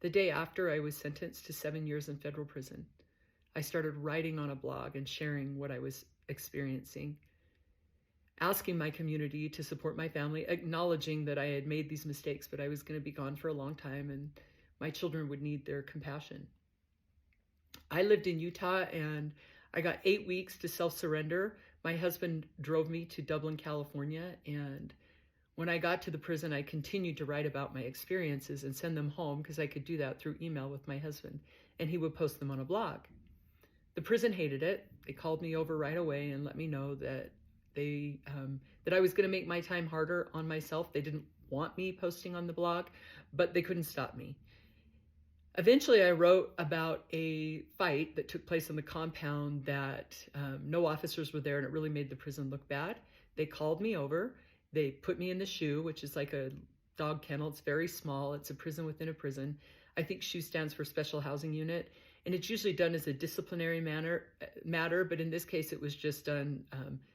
The day after I was sentenced to 7 years in federal prison, I started writing on a blog and sharing what I was experiencing, asking my community to support my family, acknowledging that I had made these mistakes, but I was going to be gone for a long time and my children would need their compassion. I lived in Utah and I got 8 weeks to self-surrender. My husband drove me to Dublin, California, and when I got to the prison, I continued to write about my experiences and send them home because I could do that through email with my husband, and he would post them on a blog. The prison hated it. They called me over right away and let me know that that I was going to make my time harder on myself. They didn't want me posting on the blog, but they couldn't stop me. Eventually, I wrote about a fight that took place on the compound that no officers were there, and it really made the prison look bad. They called me over. They put me in the SHU, which is like a dog kennel. It's very small. It's a prison within a prison. I think SHU stands for Special Housing Unit, and it's usually done as a disciplinary matter, but in this case, it was just done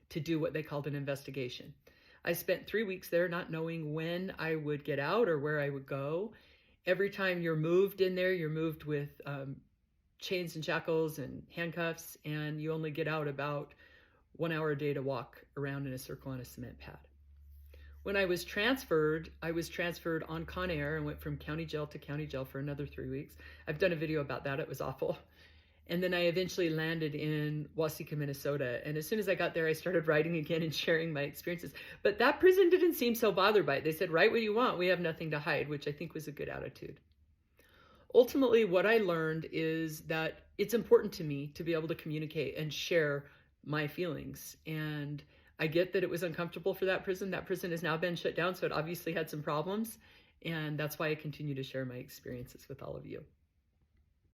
to do what they called an investigation. I spent 3 weeks there not knowing when I would get out or where I would go. Every time you're moved in there, you're moved with chains and shackles and handcuffs, and you only get out about 1 hour a day to walk around in a circle on a cement pad. When I was transferred on Con Air and went from county jail to county jail for another 3 weeks. I've done a video about that. It was awful. And then I eventually landed in Waseca, Minnesota. And as soon as I got there, I started writing again and sharing my experiences. But that prison didn't seem so bothered by it. They said, write what you want. We have nothing to hide, which I think was a good attitude. Ultimately, what I learned is that it's important to me to be able to communicate and share my feelings. And I get that it was uncomfortable for that prison. That prison has now been shut down, so it obviously had some problems. And that's why I continue to share my experiences with all of you.